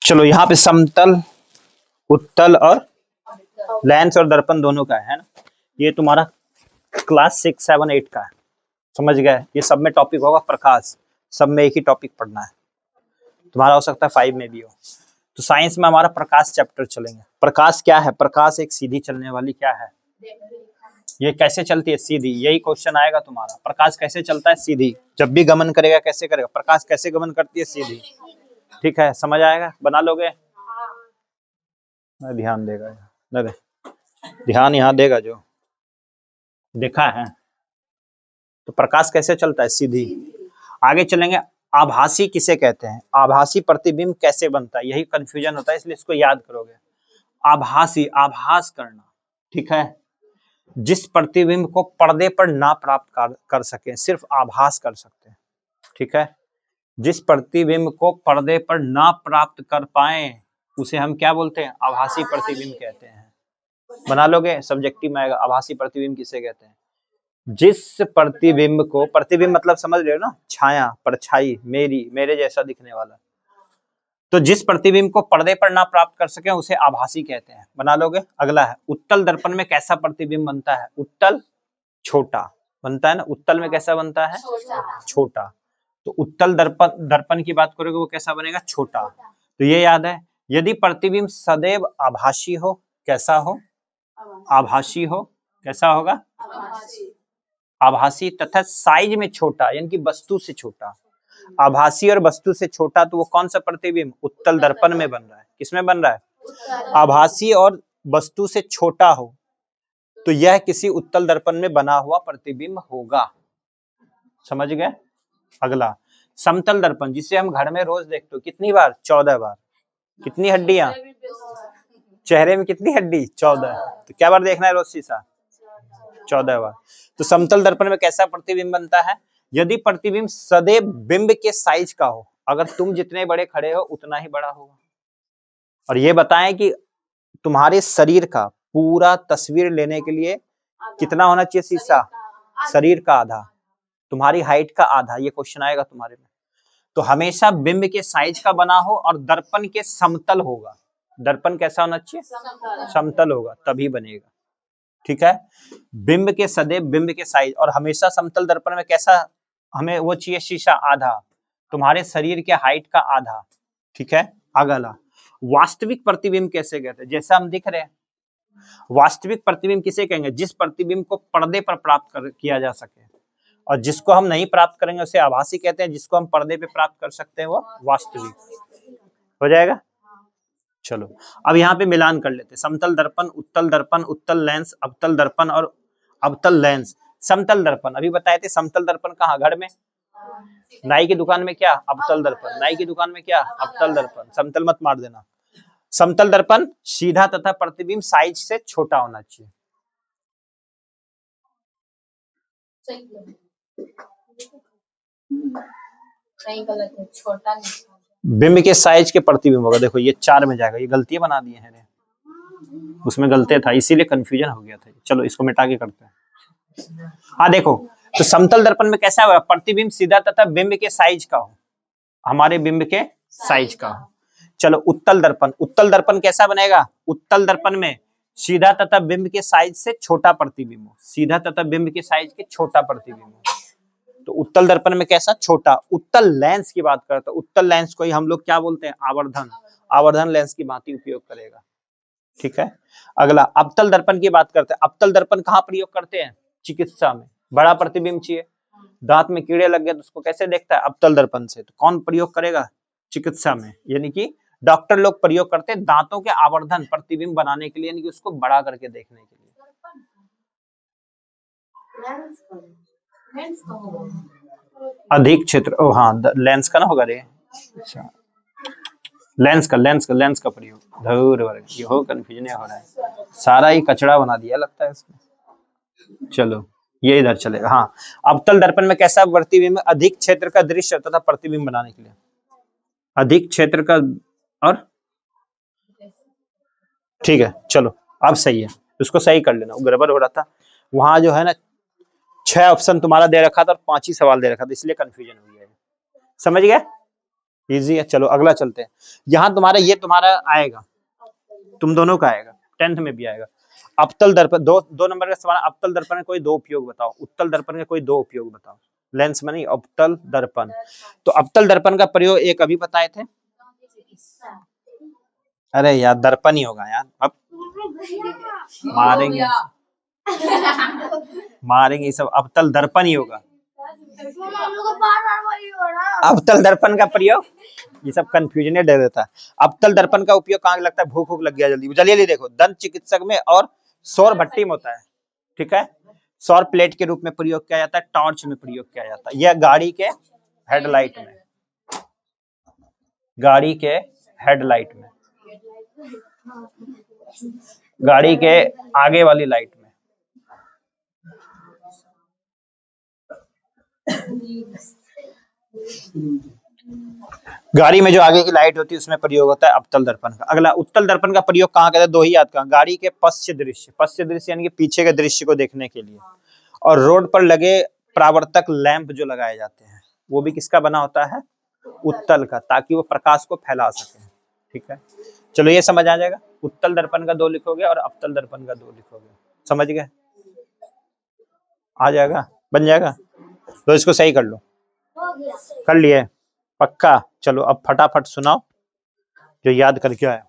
चलो यहाँ पे समतल, उत्तल और लेंस और दर्पण दोनों का है ना। ये तुम्हारा क्लास 6, 7, 8 का है, समझ गए। ये सब में टॉपिक होगा प्रकाश, सब में एक ही टॉपिक पढ़ना है। तुम्हारा हो सकता है 5 में भी हो। तो साइंस में हमारा प्रकाश चैप्टर चलेंगे। प्रकाश क्या है? प्रकाश एक सीधी चलने वाली क्या है? ये कैसे चलती है? सीधी। यही क्वेश्चन आएगा तुम्हारा, प्रकाश कैसे चलता है? सीधी। जब भी गमन करेगा कैसे करेगा? प्रकाश कैसे गमन करती है? सीधी। ठीक है, समझ आएगा? बना लोगे? ध्यान देगा, ध्यान यहाँ देगा जो देखा है। तो प्रकाश कैसे चलता है? सीधी। आगे चलेंगे, आभासी किसे कहते हैं? आभासी प्रतिबिंब कैसे बनता है? यही कंफ्यूजन होता है, इसलिए इसको याद करोगे। आभासी, आभास करना, ठीक है। जिस प्रतिबिंब को पर्दे पर ना प्राप्त कर सके, सिर्फ आभास कर सकते हैं, ठीक है। जिस प्रतिबिंब को पर्दे पर ना प्राप्त कर पाए उसे हम क्या बोलते हैं? आभासी प्रतिबिंब कहते हैं। बना लोगे? सब्जेक्टिव में आएगा, आभासी प्रतिबिंब किसे कहते हैं? जिस प्रतिबिंब को, प्रतिबिंब मतलब समझ रहे हो ना, छाया, परछाई, मेरे जैसा दिखने वाला। तो जिस प्रतिबिंब को पर्दे पर ना प्राप्त कर सके उसे आभासी कहते हैं। बना लोगे? अगला है, उत्तल दर्पण में कैसा प्रतिबिंब बनता है? उत्तल, छोटा बनता है ना। उत्तल में कैसा बनता है? छोटा। तो उत्तल दर्पण की बात करोगे वो कैसा बनेगा? छोटा। तो ये याद है, यदि प्रतिबिंब सदैव आभासी हो, कैसा हो? आभासी हो। कैसा होगा? आभासी। तथा साइज में छोटा, यानी कि वस्तु से छोटा। आभासी और वस्तु से छोटा, तो वो कौन सा प्रतिबिंब? उत्तल दर्पण में बन रहा है। किसमें बन रहा है? आभासी और वस्तु से छोटा हो तो यह किसी उत्तल दर्पण में बना हुआ प्रतिबिंब होगा। समझ गए? अगला, समतल दर्पण, जिसे हम घर में रोज देखते हो। कितनी बार? 14 बार। कितनी हड्डियां? चेहरे में कितनी हड्डी? 14। तो क्या बार देखना है रोज शीशा? 14 बार। तो समतल दर्पण में कैसा प्रतिबिंब बनता है? यदि प्रतिबिंब सदैव बिंब के साइज का हो, अगर तुम जितने बड़े खड़े हो उतना ही बड़ा होगा। और ये बताएं कि तुम्हारे शरीर का पूरा तस्वीर लेने के लिए कितना होना चाहिए शीशा? शरीर का आधा, तुम्हारी हाइट का आधा। ये क्वेश्चन आएगा तुम्हारे में। तो हमेशा बिंब के साइज का बना हो और दर्पण के समतल होगा। दर्पण कैसा होना चाहिए? समतल होगा, तभी बनेगा, ठीक है। बिंब के सदैव बिंब के साइज, और हमेशा समतल दर्पण में कैसा हमें वो चाहिए? शीशा आधा, तुम्हारे शरीर के हाइट का आधा, ठीक है। अगला, वास्तविक प्रतिबिंब कैसे कहते हैं? जैसा हम दिख रहे हैं। वास्तविक प्रतिबिंब किसे कहेंगे? जिस प्रतिबिंब को पर्दे पर प्राप्त किया जा सके, और जिसको हम नहीं प्राप्त करेंगे उसे आभासी कहते हैं। जिसको हम पर्दे पे प्राप्त कर सकते हैं वो वास्तविक हो जाएगा। चलो अब यहाँ पे मिलान कर लेते हैं। समतल दर्पण, उत्तल लेंस, अवतल दर्पण और अवतल लेंस। समतल दर्पण अभी बताए थे। समतल दर्पण कहाँ? घर में। नाई की दुकान में क्या? अवतल दर्पण। नाई की दुकान में क्या? अवतल दर्पण। समतल मत मार देना। समतल दर्पण सीधा तथा प्रतिबिंब साइज से छोटा होना चाहिए। नहीं, गलत है, छोटा नहीं। बिंब के साइज के प्रतिबिंब होगा। देखो ये 4 में जाएगा, ये गलतियां बना दी है, उसमें गलती था इसीलिए कंफ्यूजन हो गया था। चलो इसको मिटा के करते हैं। हाँ देखो, तो समतल दर्पण में कैसा होगा? प्रतिबिंब सीधा तथा बिंब के साइज का हो, हमारे बिंब के साइज का हो। चलो उत्तल दर्पण, उत्तल दर्पण कैसा बनेगा? उत्तल दर्पण में सीधा तथा बिंब के साइज से छोटा प्रतिबिंब हो। सीधा तथा बिंब के साइज के छोटा प्रतिबिंब हो, तो उत्तल दर्पण में कैसा? छोटा। उत्तल लेंस की बात करते हैं। उत्तल लेंस को ही हम लोग क्या बोलते हैं? आवर्धन। आवर्धन लेंस की भांति उपयोग करेगा, ठीक है। अगला, अवतल दर्पण की बात करते हैं। अवतल दर्पण कहाँ प्रयोग करते हैं? चिकित्सा में। बड़ा प्रतिबिंब चाहिए, दांत में कीड़े लग गए तो उसको कैसे देखता है? अवतल दर्पण से। तो कौन प्रयोग करेगा? चिकित्सा में, यानी कि डॉक्टर लोग प्रयोग करते हैं दांतों के आवर्धन प्रतिबिंब बनाने के लिए, यानी कि उसको बड़ा करके देखने के लिए। अधिक क्षेत्र, हाँ लेंस का ना होगा रे। अच्छा, लेंस का प्रयोग। धूर वर्ग, ये हो कंफ्यूजन हो रहा है, सारा ही कचड़ा बना दिया लगता है इसमें। चलो ये इधर चलेगा। हाँ, अवतल दर्पण में कैसा प्रतिबिंब? अधिक क्षेत्र का दृश्य तथा प्रतिबिंब बनाने के लिए। अधिक क्षेत्र का, और ठीक है चलो अब सही है, उसको सही कर लेना, वो गड़बड़ हो रहा था। वहां जो है ना 6 ऑप्शन तुम्हारा दे रखा था और 5 ही सवाल दे रखा था, इसलिए कंफ्यूजन हुई है। समझ गए? इजी है। चलो अगला चलते हैं। यहाँ तुम्हारा ये तुम्हारा आएगा, तुम दोनों का आएगा, 10th में भी आएगा। अवतल दर्पण, दो नंबर का सवाल, अवतल दर्पण के कोई दो उपयोग बताओ, उत्तल दर्पण के कोई दो उपयोग बताओ। लेंस में नहीं, अवतल दर्पण। तो अवतल दर्पण का प्रयोग एक अभी बताए थे। अरे यार दर्पण ही होगा यार, अब मारेंगे मारेंगे ये सब, अवतल दर्पण ही होगा। अवतल दर्पण का प्रयोग, ये सब कंफ्यूजन दे देता है। अवतल दर्पण का उपयोग कहाँ लगता है, भूख भूख लग गया जल्दी, चलिए देखो, दंत चिकित्सक में और सौर भट्टी में होता है, ठीक है। सौर प्लेट के रूप में प्रयोग किया जाता है, टॉर्च में प्रयोग किया जाता है, यह गाड़ी के हेडलाइट में, गाड़ी के हेडलाइट में, गाड़ी के आगे वाली लाइट में। गाड़ी में जो आगे की लाइट होती है उसमें प्रयोग होता है अवतल दर्पण का। अगला उत्तल दर्पण का प्रयोग कहाँ करते हैं, दो ही याद का, गाड़ी के पश्च दृश्य, पश्च दृश्य यानी कि पीछे के दृश्य को देखने के लिए, और रोड पर लगे परावर्तक लैंप जो लगाए जाते हैं वो भी किसका बना होता है, उत्तल का, ताकि वो प्रकाश को फैला सके, ठीक है। चलो ये समझ आ जाएगा, उत्तल दर्पण का दो लिखोगे और अवतल दर्पण का दो लिखोगे, समझ गए, आ जाएगा, बन जाएगा। तो इसको सही कर लो, कर लिए पक्का। चलो अब फटाफट सुनाओ जो याद करके आया।